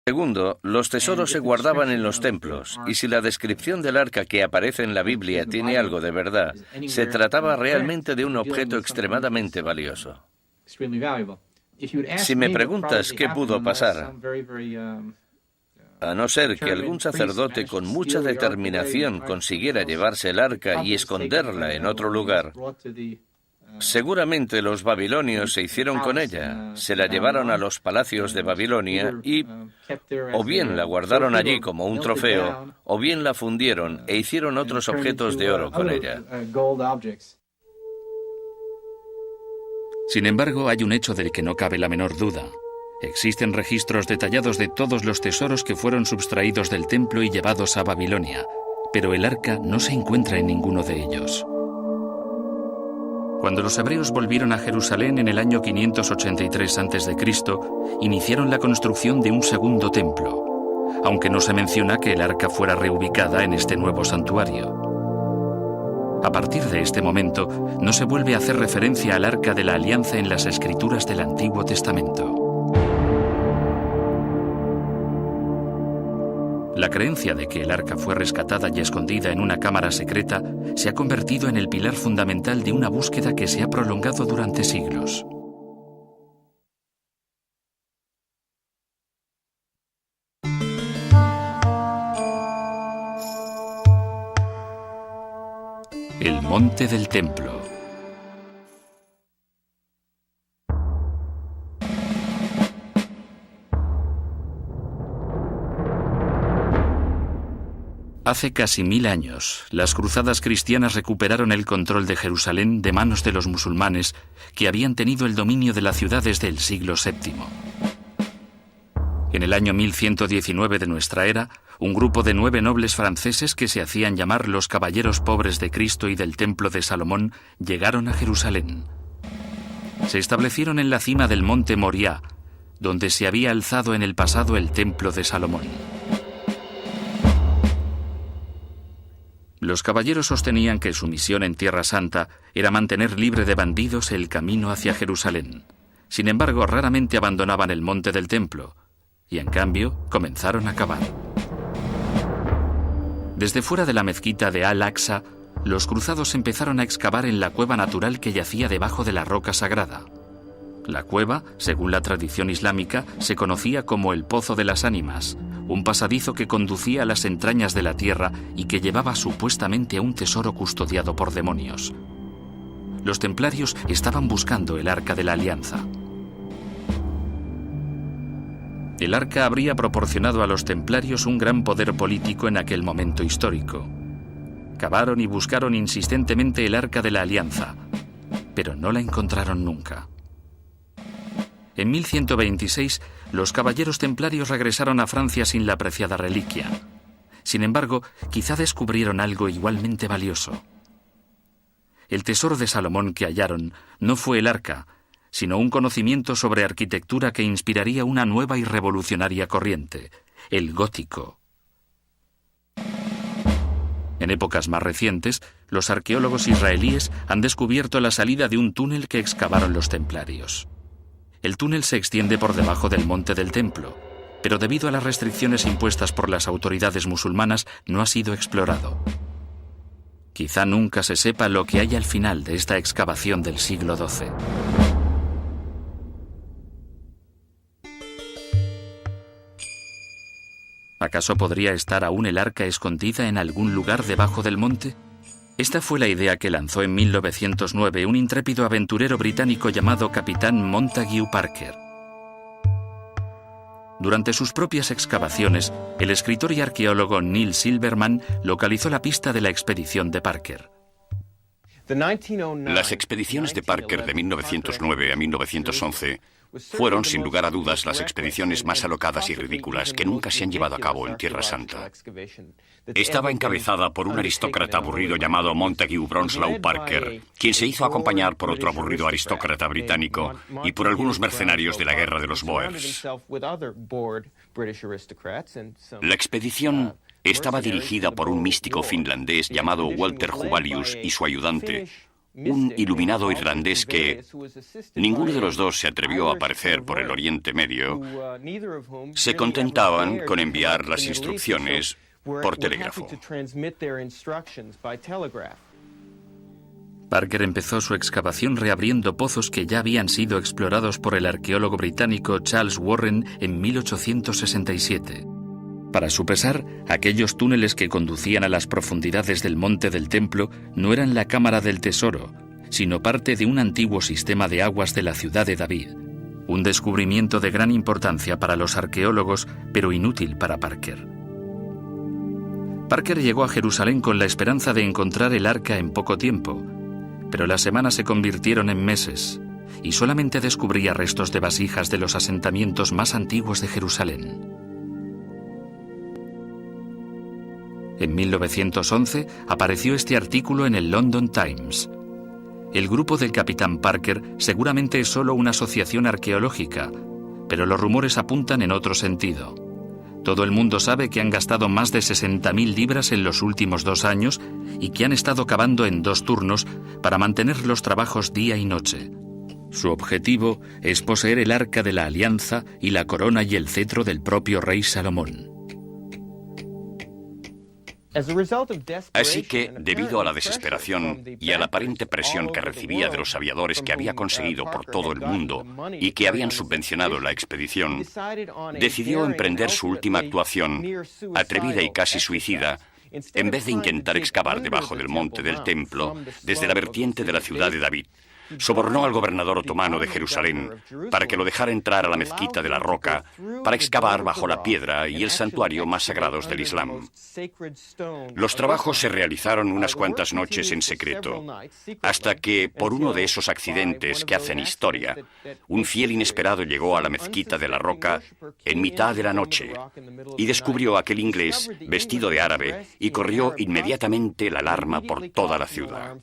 Segundo, los tesoros se guardaban en los templos, y si la descripción del arca que aparece en la Biblia tiene algo de verdad, se trataba realmente de un objeto extremadamente valioso. Si me preguntas qué pudo pasar, a no ser que algún sacerdote con mucha determinación consiguiera llevarse el arca y esconderla en otro lugar, seguramente los babilonios se hicieron con ella, se la llevaron a los palacios de Babilonia y o bien la guardaron allí como un trofeo, o bien la fundieron e hicieron otros objetos de oro con ella. Sin embargo, hay un hecho del que no cabe la menor duda. Existen registros detallados de todos los tesoros que fueron sustraídos del templo y llevados a Babilonia, pero el arca no se encuentra en ninguno de ellos. Cuando los hebreos volvieron a Jerusalén en el año 583 a.C., iniciaron la construcción de un segundo templo, aunque no se menciona que el arca fuera reubicada en este nuevo santuario. A partir de este momento, no se vuelve a hacer referencia al arca de la alianza en las escrituras del Antiguo Testamento. La creencia de que el arca fue rescatada y escondida en una cámara secreta se ha convertido en el pilar fundamental de una búsqueda que se ha prolongado durante siglos. El monte del templo. Hace casi 1000 años, las cruzadas cristianas recuperaron el control de Jerusalén de manos de los musulmanes que habían tenido el dominio de la ciudad desde el siglo VII. En el año 1119 de nuestra era, un grupo de 9 nobles franceses que se hacían llamar los Caballeros Pobres de Cristo y del Templo de Salomón llegaron a Jerusalén. Se establecieron en la cima del monte Moriah, donde se había alzado en el pasado el Templo de Salomón. Los caballeros sostenían que su misión en Tierra Santa era mantener libre de bandidos el camino hacia Jerusalén. Sin embargo, raramente abandonaban el monte del templo, y en cambio comenzaron a cavar. Desde fuera de la mezquita de Al-Aqsa, los cruzados empezaron a excavar en la cueva natural que yacía debajo de la roca sagrada. La cueva, según la tradición islámica, se conocía como el Pozo de las Ánimas, un pasadizo que conducía a las entrañas de la tierra y que llevaba supuestamente a un tesoro custodiado por demonios. Los templarios estaban buscando el Arca de la Alianza. El Arca habría proporcionado a los templarios un gran poder político en aquel momento histórico. Cavaron y buscaron insistentemente el Arca de la Alianza, pero no la encontraron nunca. En 1126, los caballeros templarios regresaron a Francia sin la preciada reliquia. Sin embargo, quizá descubrieron algo igualmente valioso. El tesoro de Salomón que hallaron no fue el arca, sino un conocimiento sobre arquitectura que inspiraría una nueva y revolucionaria corriente, el gótico. En épocas más recientes, los arqueólogos israelíes han descubierto la salida de un túnel que excavaron los templarios. El túnel se extiende por debajo del monte del templo, pero debido a las restricciones impuestas por las autoridades musulmanas no ha sido explorado. Quizá nunca se sepa lo que hay al final de esta excavación del siglo XII. ¿Acaso podría estar aún el arca escondida en algún lugar debajo del monte? Esta fue la idea que lanzó en 1909 un intrépido aventurero británico llamado Capitán Montague Parker. Durante sus propias excavaciones, el escritor y arqueólogo Neil Silverman localizó la pista de la expedición de Parker. Las expediciones de Parker de 1909 a 1911 fueron, sin lugar a dudas, las expediciones más alocadas y ridículas que nunca se han llevado a cabo en Tierra Santa. Estaba encabezada por un aristócrata aburrido llamado Montague Bronslow Parker, quien se hizo acompañar por otro aburrido aristócrata británico y por algunos mercenarios de la guerra de los Boers. La expedición estaba dirigida por un místico finlandés llamado Walter Huvelius y su ayudante, un iluminado irlandés que ninguno de los dos se atrevió a aparecer por el Oriente Medio, se contentaban con enviar las instrucciones por telégrafo. Parker empezó su excavación reabriendo pozos que ya habían sido explorados por el arqueólogo británico Charles Warren en 1867. Para su pesar, aquellos túneles que conducían a las profundidades del Monte del Templo no eran la cámara del tesoro, sino parte de un antiguo sistema de aguas de la ciudad de David. Un descubrimiento de gran importancia para los arqueólogos, pero inútil para Parker. Parker llegó a Jerusalén con la esperanza de encontrar el arca en poco tiempo, pero las semanas se convirtieron en meses y solamente descubría restos de vasijas de los asentamientos más antiguos de Jerusalén. En 1911 apareció este artículo en el London Times. El grupo del capitán Parker seguramente es solo una asociación arqueológica, pero los rumores apuntan en otro sentido. Todo el mundo sabe que han gastado más de 60.000 libras en los últimos 2 años y que han estado cavando en 2 turnos para mantener los trabajos día y noche. Su objetivo es poseer el Arca de la Alianza y la corona y el cetro del propio rey Salomón. Así que, debido a la desesperación y a la aparente presión que recibía de los aviadores que había conseguido por todo el mundo y que habían subvencionado la expedición, decidió emprender su última actuación, atrevida y casi suicida, en vez de intentar excavar debajo del Monte del Templo desde la vertiente de la ciudad de David. Sobornó al gobernador otomano de Jerusalén para que lo dejara entrar a la mezquita de la Roca para excavar bajo la piedra y el santuario más sagrados del Islam. Los trabajos se realizaron unas cuantas noches en secreto, hasta que, por uno de esos accidentes que hacen historia, un fiel inesperado llegó a la mezquita de la Roca en mitad de la noche y descubrió a aquel inglés vestido de árabe y corrió inmediatamente la alarma por toda la ciudad.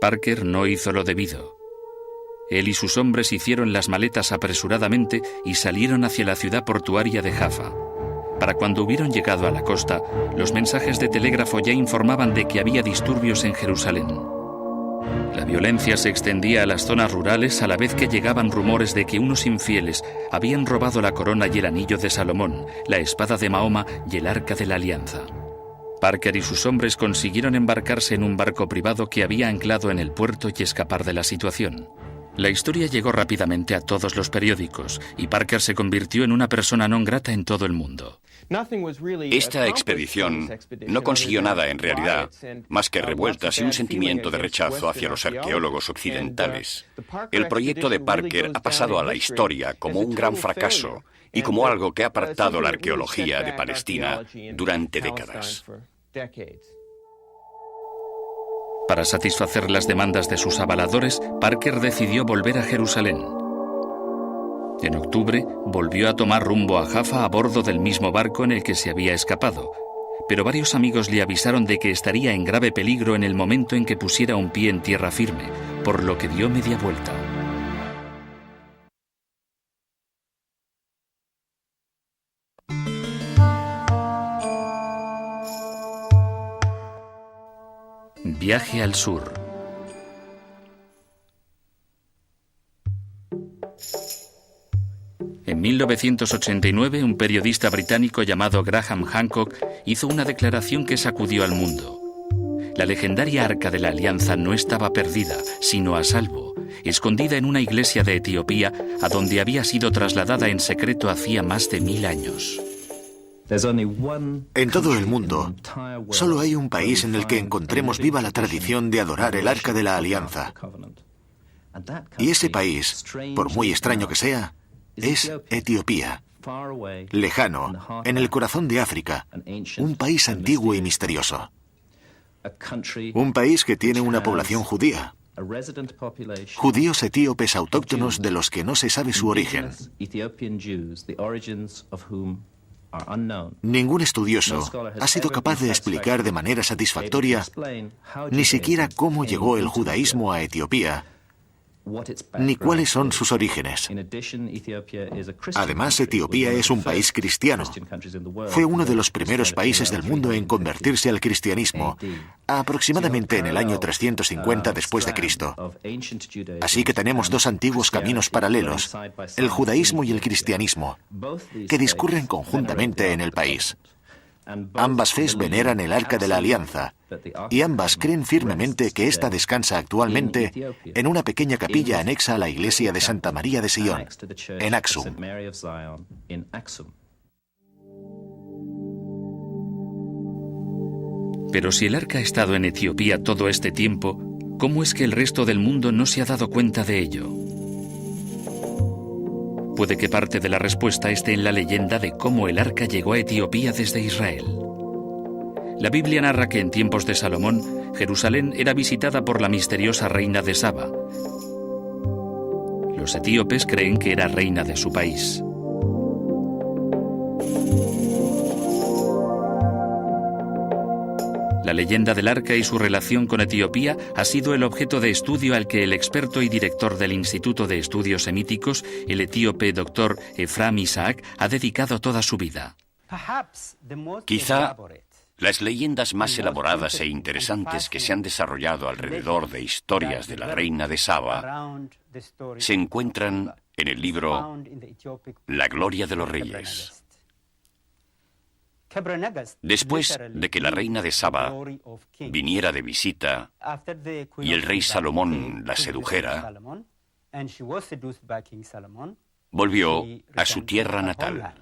Parker no hizo lo debido. Él y sus hombres hicieron las maletas apresuradamente y salieron hacia la ciudad portuaria de Jaffa. Para cuando hubieron llegado a la costa, los mensajes de telégrafo ya informaban de que había disturbios en Jerusalén. La violencia se extendía a las zonas rurales a la vez que llegaban rumores de que unos infieles habían robado la corona y el anillo de Salomón, la espada de Mahoma y el arca de la alianza. Parker y sus hombres consiguieron embarcarse en un barco privado que había anclado en el puerto y escapar de la situación. La historia llegó rápidamente a todos los periódicos y Parker se convirtió en una persona non grata en todo el mundo. Esta expedición no consiguió nada en realidad, más que revueltas y un sentimiento de rechazo hacia los arqueólogos occidentales. El proyecto de Parker ha pasado a la historia como un gran fracaso y como algo que ha apartado la arqueología de Palestina durante décadas. Para satisfacer las demandas de sus avaladores, Parker decidió volver a Jerusalén. En octubre, volvió a tomar rumbo a Jaffa a bordo del mismo barco en el que se había escapado, pero varios amigos le avisaron de que estaría en grave peligro en el momento en que pusiera un pie en tierra firme, por lo que dio media vuelta. Viaje al sur. En 1989, un periodista británico llamado Graham Hancock hizo una declaración que sacudió al mundo. La legendaria Arca de la Alianza no estaba perdida, sino a salvo, escondida en una iglesia de Etiopía, a donde había sido trasladada en secreto hacía más de 1000 años. En todo el mundo, solo hay un país en el que encontremos viva la tradición de adorar el Arca de la Alianza. Y ese país, por muy extraño que sea, es Etiopía. Lejano, en el corazón de África, un país antiguo y misterioso. Un país que tiene una población judía. Judíos etíopes autóctonos de los que no se sabe su origen. Ningún estudioso ha sido capaz de explicar de manera satisfactoria ni siquiera cómo llegó el judaísmo a Etiopía ni cuáles son sus orígenes. Además, Etiopía es un país cristiano. Fue uno de los primeros países del mundo en convertirse al cristianismo, aproximadamente en el año 350 después de Cristo. Así que tenemos dos antiguos caminos paralelos, el judaísmo y el cristianismo, que discurren conjuntamente en el país. Ambas fes veneran el Arca de la Alianza, y ambas creen firmemente que ésta descansa actualmente en una pequeña capilla anexa a la iglesia de Santa María de Sion, en Aksum. Pero si el arca ha estado en Etiopía todo este tiempo, ¿cómo es que el resto del mundo no se ha dado cuenta de ello? Puede que parte de la respuesta esté en la leyenda de cómo el arca llegó a Etiopía desde Israel. La Biblia narra que en tiempos de Salomón, Jerusalén era visitada por la misteriosa reina de Saba. Los etíopes creen que era reina de su país. La leyenda del arca y su relación con Etiopía ha sido el objeto de estudio al que el experto y director del Instituto de Estudios Semíticos, el etíope Dr. Ephraim Isaac, ha dedicado toda su vida. Quizá las leyendas más elaboradas e interesantes que se han desarrollado alrededor de historias de la reina de Saba se encuentran en el libro La Gloria de los Reyes. Después de que la reina de Saba viniera de visita y el rey Salomón la sedujera, volvió a su tierra natal.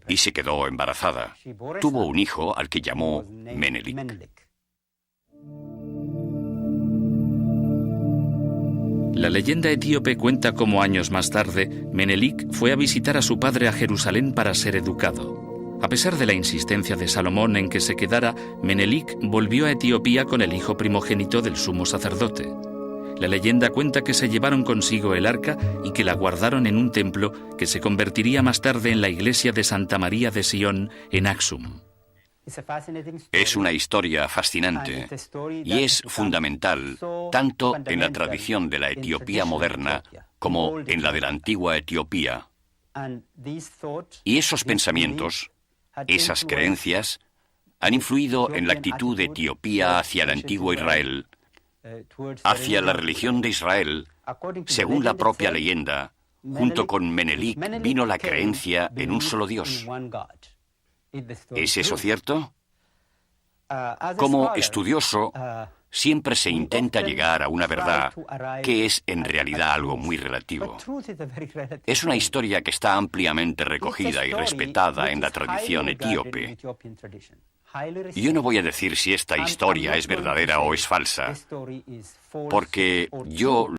Y se quedó embarazada. Tuvo un hijo al que llamó Menelik. La leyenda etíope cuenta cómo años más tarde, Menelik fue a visitar a su padre a Jerusalén para ser educado. A pesar de la insistencia de Salomón en que se quedara, Menelik volvió a Etiopía con el hijo primogénito del sumo sacerdote. La leyenda cuenta que se llevaron consigo el arca y que la guardaron en un templo que se convertiría más tarde en la iglesia de Santa María de Sion en Aksum. Es una historia fascinante y es fundamental tanto en la tradición de la Etiopía moderna como en la de la antigua Etiopía. Y esos pensamientos, esas creencias, han influido en la actitud de Etiopía hacia el antiguo Israel, hacia la religión de Israel. Según la propia leyenda, junto con Menelik vino la creencia en un solo Dios. ¿Es eso cierto? Como estudioso, siempre se intenta llegar a una verdad que es en realidad algo muy relativo. Es una historia que está ampliamente recogida y respetada en la tradición etíope. Yo no voy a decir si esta historia es verdadera o es falsa, porque yo